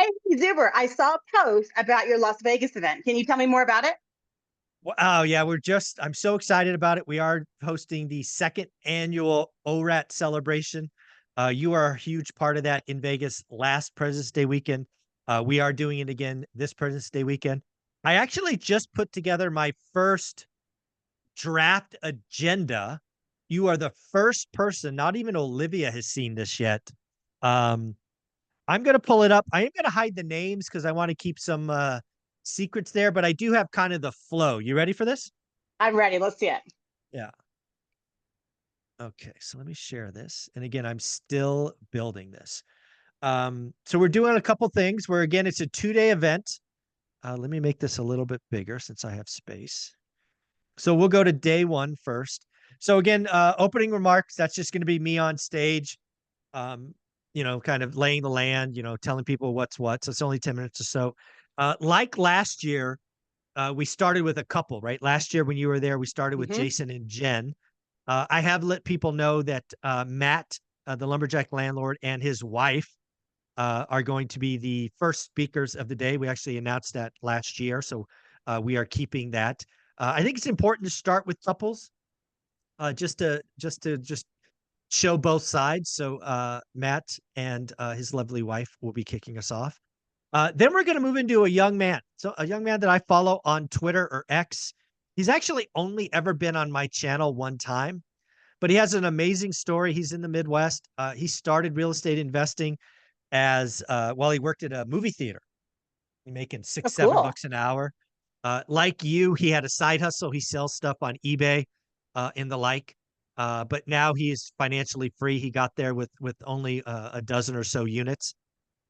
Hey, Zuber, I saw a post about your Las Vegas event. Can you tell me more about it? Oh yeah, I'm so excited about it. We are hosting the second annual ORaaT celebration. You are a huge part of that in Vegas last President's Day weekend. We are doing it again this President's Day weekend. I actually just put together my first draft agenda. You are the first person, not even Olivia has seen this yet. Um, I'm gonna pull it up. I am gonna hide the names because I want to keep some secrets there, but I do have kind of the flow. You ready for this? I'm ready. Let's see it. Yeah. Okay, so let me share this. And again, I'm still building this. So we're doing a couple things where again, it's a 2-day event. Let me make this a little bit bigger since I have space. So we'll go to day one first. So again, opening remarks, that's just going to be me on stage, um, kind of laying the land, telling people what's what. So it's only 10 minutes or so. Like last year, we started with a couple, right? Last year when you were there, we started with Hmm. Jason and Jen. I have let people know that Matt, the lumberjack landlord, and his wife are going to be the first speakers of the day. We actually announced that last year, so we are keeping that. I think it's important to start with couples, just show both sides. So Matt and his lovely wife will be kicking us off. Then we're going to move into a young man. So a young man that I follow on Twitter or X. He's actually only ever been on my channel one time, but he has an amazing story. He's in the Midwest. He started real estate investing as while he worked at a movie theater, making Oh, six, cool. $7 an hour. Like you, he had a side hustle. He sells stuff on eBay and the like. But now he is financially free. He got there with only a dozen or so units.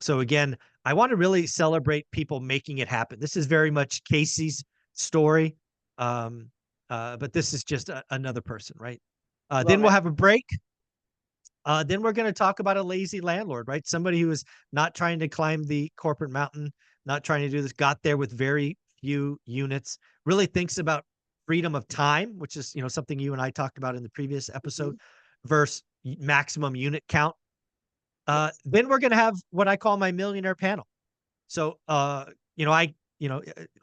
So again, I want to really celebrate people making it happen. This is very much Casey's story, um, but this is just another person, right? Then Love we'll it. have a break. Then we're going to talk about a lazy landlord, right? Somebody who is not trying to climb the corporate mountain, not trying to do this, got there with very few units, really thinks about freedom of time, which is, something you and I talked about in the previous episode, Hmm. versus maximum unit count. Yes. Then we're going to have what I call my millionaire panel. So,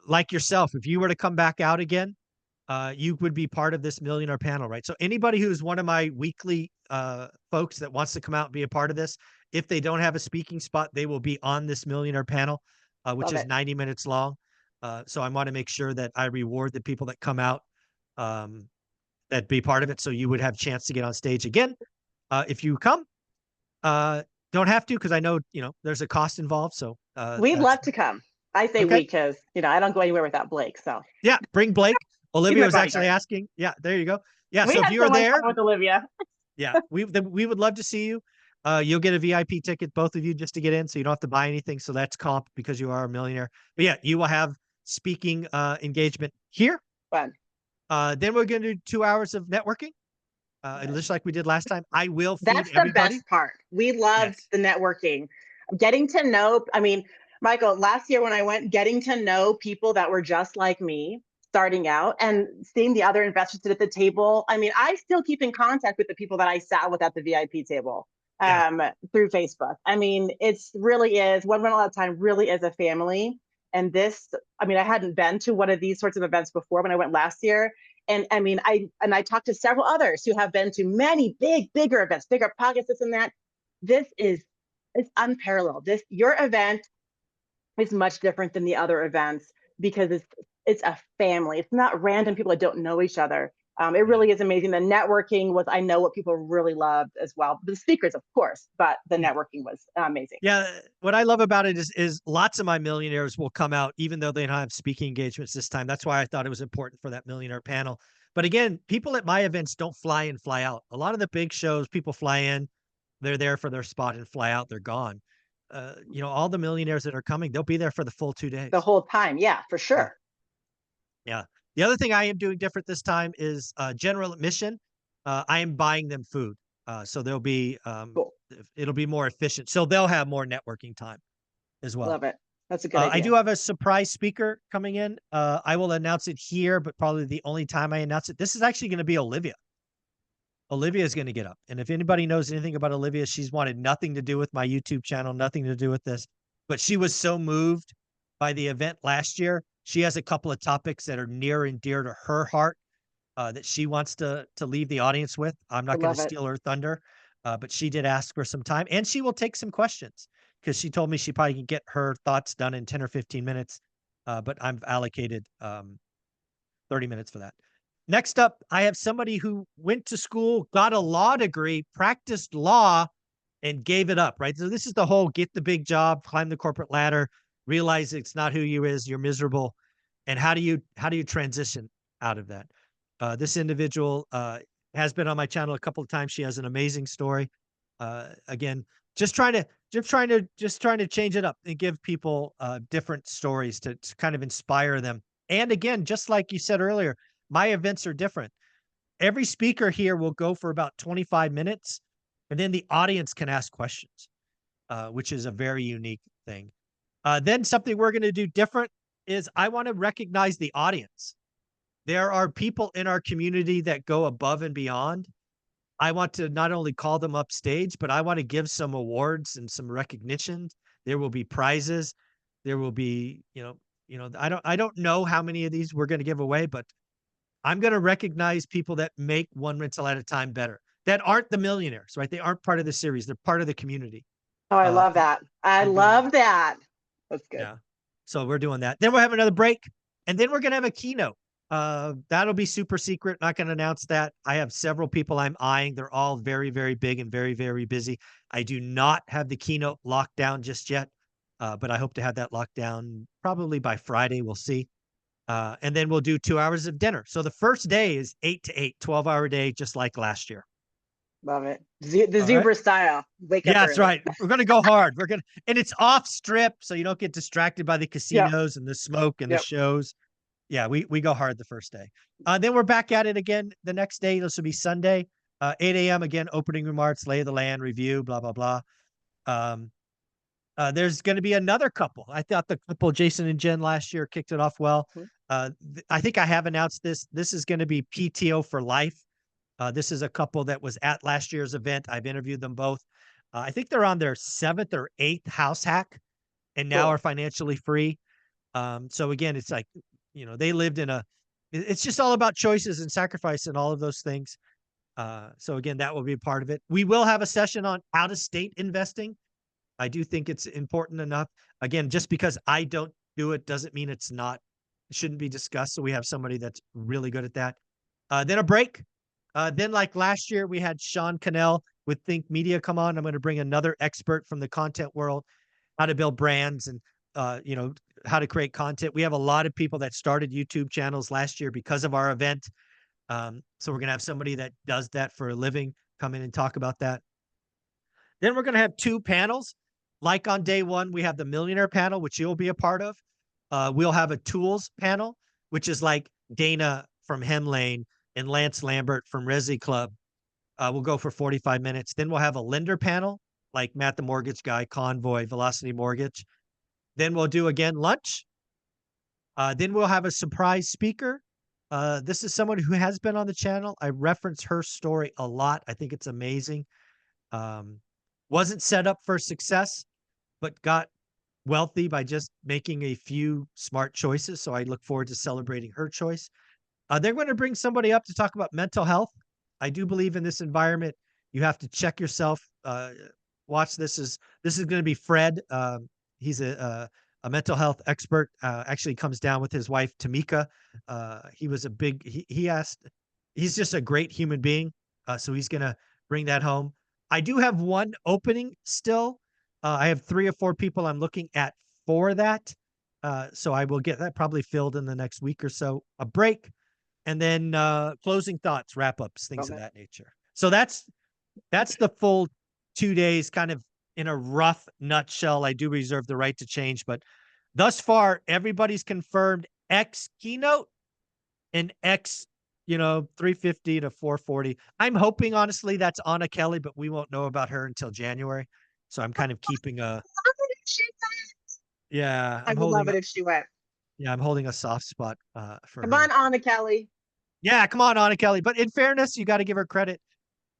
like yourself, if you were to come back out again, you would be part of this millionaire panel, right? So anybody who's one of my weekly folks that wants to come out and be a part of this, if they don't have a speaking spot, they will be on this millionaire panel, which Love is it. 90 minutes long. So I want to make sure that I reward the people that come out um, that be part of it. So you would have a chance to get on stage again. If you come, uh, don't have to because I know there's a cost involved. So We'd that's love to come. I say we okay. because, I don't go anywhere without Blake. So Yeah, bring Blake. he's Olivia my was actually bodyguard. asking. Yeah, there you go. Yeah, We so if had you are so much there, fun with Olivia. yeah, we would love to see you. You'll get a VIP ticket, both of you, just to get in, so you don't have to buy anything. So that's comp because you are a millionaire. But yeah, you will have speaking engagement here. Fun. Then we're going to do 2 hours of networking, just like we did last time. I will feed That's the everybody. best part. We loved Yes. the networking. Getting to know, I mean, Michael, last year when I went, getting to know people that were just like me, starting out and seeing the other investors sit at the table. I mean, I still keep in contact with the people that I sat with at the VIP table Yeah. through Facebook. I mean, it's really is, one run at a time really is a family. And this, I mean, I hadn't been to one of these sorts of events before when I went last year. And I mean, I talked to several others who have been to many bigger events, bigger pockets, this and that. This is it's unparalleled. This your event is much different than the other events because it's a family. It's not random people that don't know each other. It Yeah. really is amazing. The networking was, I know what people really loved as well. The speakers, of course, but the Yeah. networking was amazing. Yeah, what I love about it is lots of my millionaires will come out even though they don't have speaking engagements this time. That's why I thought it was important for that millionaire panel. But again, people at my events don't fly in, fly out. A lot of the big shows, people fly in, they're there for their spot and fly out, they're gone. All the millionaires that are coming, they'll be there for the full 2 The days. whole time, yeah, for Yeah. sure. Yeah. The other thing I am doing different this time is general admission. I am buying them food. So there'll be Cool. it'll be more efficient. So they'll have more networking time as well. Love it. That's a good I do idea. have a surprise speaker coming in. I will announce it here, but probably the only time I announce it. This is actually going to be Olivia. Olivia is going to get up. And if anybody knows anything about Olivia, she's wanted nothing to do with my YouTube channel, nothing to do with this. but she was so moved by the event last year. She has a couple of topics that are near and dear to her heart that she wants to leave the audience with. I'm I not going to love it. steal her thunder, but she did ask for some time, and she will take some questions because she told me she probably can get her thoughts done in 10 or 15 minutes. But I've allocated 30 minutes for that. Next up, I have somebody who went to school, got a law degree, practiced law, and gave it up, right? So this is the whole get the big job, climb the corporate ladder, realize it's not who you is, you're miserable. And how do you transition out of that? This individual has been on my channel a couple of times. She has an amazing story. Again, just trying to change it up and give people different stories to kind of inspire them. And again, just like you said earlier, my events are different. Every speaker here will go for about 25 minutes, and then the audience can ask questions, which is a very unique thing. Then something we're going to do different is I want to recognize the audience. There are people in our community that go above and beyond. I want to not only call them up stage, but I want to give some awards and some recognition. There will be prizes. There will be, I don't know how many of these we're going to give away, but I'm going to recognize people that make one rental at a time better. That aren't the millionaires, right? They aren't part of the series. They're part of the community. Oh, I Uh, love that. I I'm doing love that. That's good. Yeah. So we're doing that. Then we'll have another break, and then we're gonna have a keynote. That'll be super secret. Not gonna announce that. I have several people I'm eyeing. They're all very, very big and very, very busy. I do not have the keynote locked down just yet, but I hope to have that locked down probably by Friday. We'll see. And then we'll do 2 hours of dinner. So the first day is 8 to 8, 12-hour day, just like last year. Love it. The All right. Zuber style. Wake up Yeah, that's early. right. We're gonna go hard. And it's off strip, so you don't get distracted by the Yep. casinos and the smoke and the Yep. shows. Yeah, we go hard the first day. Then we're back at it again the next day. This will be Sunday, 8 a.m. again. Opening remarks, lay of the land, review, blah blah blah. Um, there's going to be another couple. I thought the couple Jason and Jen last year kicked it off well. I think I have announced this. This is going to be PTO for life. This is a couple that was at last year's event. I've interviewed them both. I think they're on their 7th or 8th house hack and now Cool. are financially free. So again, it's like, they lived it's just all about choices and sacrifice and all of those things. So again, that will be a part of it. We will have a session on out of state investing. I do think it's important enough. Again, just because I don't do it doesn't mean it shouldn't be discussed. So we have somebody that's really good at that. Then a break. Then, like last year, we had Sean Cannell with Think Media come on. I'm going to bring another expert from the content world, how to build brands and, how to create content. We have a lot of people that started YouTube channels last year because of our event. So we're going to have somebody that does that for a living come in and talk about that. Then we're going to have 2 panels. Like on day 1, we have the millionaire panel, which you'll be a part of. We'll have a tools panel, which is like Dana from Hemlane and Lance Lambert from Resi Club. We'll go for 45 minutes. Then we'll have a lender panel, like Matt the Mortgage Guy, Convoy, Velocity Mortgage. Then we'll do again lunch. Then we'll have a surprise speaker. This is someone who has been on the channel. I reference her story a lot. I think it's amazing. Wasn't set up for success, but got wealthy by just making a few smart choices. So I look forward to celebrating her choice. They're going to bring somebody up to talk about mental health. I do believe in this environment, you have to check yourself. Watch this is going to be Fred. He's a mental health expert. Actually comes down with his wife Tamika. He was a big. He's just a great human being. So he's going to bring that home. I do have one opening still. I have 3 or 4 people I'm looking at for that. So I will get that probably filled in the next week or so. A break. And then closing thoughts, wrap ups, things of that nature. So that's the full 2 days, kind of in a rough nutshell. I do reserve the right to change, but thus far, everybody's confirmed X keynote and X, 350 to 440. I'm hoping, honestly, that's Anna Kelly, but we won't know about her until January. So I'm kind of keeping yeah, I would love it if she went. I'm holding a soft spot for Come her. on, Anna Kelly. Yeah, come on, Anna Kelly. But in fairness, you got to give her credit.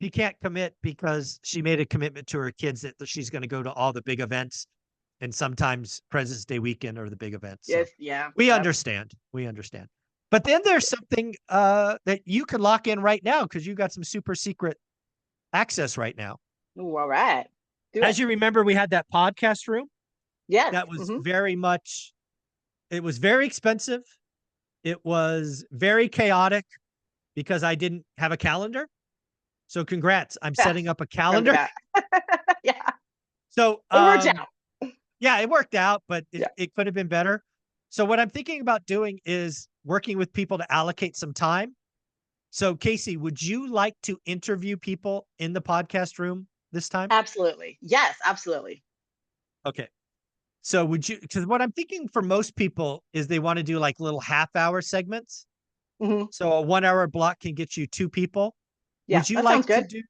She can't commit because she made a commitment to her kids that she's going to go to all the big events. and sometimes President's Day weekend are the big events. So Yes, yeah, we yep. understand. We understand. But then there's something that you can lock in right now because you got some super secret access right now. Ooh, all right. Do it. As you remember, we had that podcast room Yes. that was Mm-hmm. very much, it was very expensive. It was very chaotic because I didn't have a calendar. So congrats. I'm Yes. setting up a Remember calendar. that. Yeah. So It worked out. yeah, it worked out, but Yeah. it could have been better. So what I'm thinking about doing is working with people to allocate some time. So Casey, would you like to interview people in the podcast room this time? Absolutely. Yes, absolutely. Okay. So would you, because what I'm thinking for most people is they want to do like little half-hour segments. Hmm. So a 1 hour block can get you 2 people. Yeah, Would you that sounds like to good. do,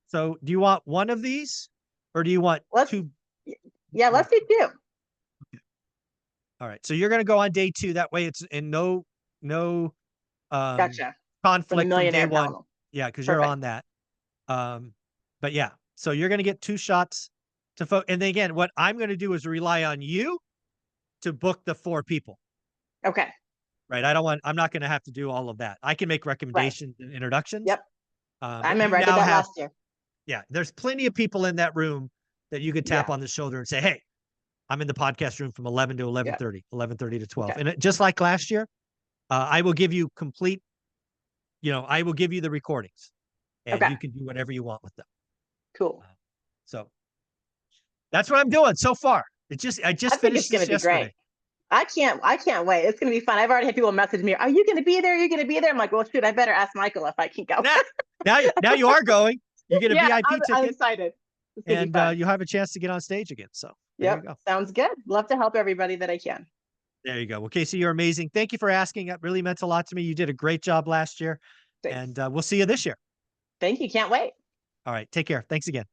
so do you want one of these or do you want Let's, two? yeah, let's do two. All right. So you're going to go on day 2. That way it's in no um, Gotcha. For the conflict from day millionaire 1. panel. Yeah, because you're Perfect. on that. But yeah, so you're going to get 2 shots to and then again, what I'm going to do is rely on you to book the 4 people. Okay. Right. I'm not going to have to do all of that. I can make Right. recommendations and introductions. Yep. I But you remember I did now that have, last year. yeah, there's plenty of people in that room that you could tap Yeah. on the shoulder and say, hey, I'm in the podcast room from 11 to Yeah. 11:30, 11:30 to 12. Okay. And just like last year, I will give you complete, I will give you the recordings and Okay. you can do whatever you want with them. Cool. So that's what I'm doing so far. I I just think it's finished going this to be great. yesterday. I can't wait. It's going to be fun. I've already had people message me, are you going to be there? Are you going to be there? I'm like, well, shoot, I better ask Michael if I can go. Nah, now you are going. You get a Yeah, VIP I'm ticket excited. It's going to be and fun. you'll have a chance to get on stage again. So there you Yep. go. Sounds good. Love to help everybody that I can. There you go. Well, Casey, you're amazing. Thank you for asking. It really meant a lot to me. You did a great job last year, Thanks. and we'll see you this year. Thank you. Can't wait. All right. Take care. Thanks again.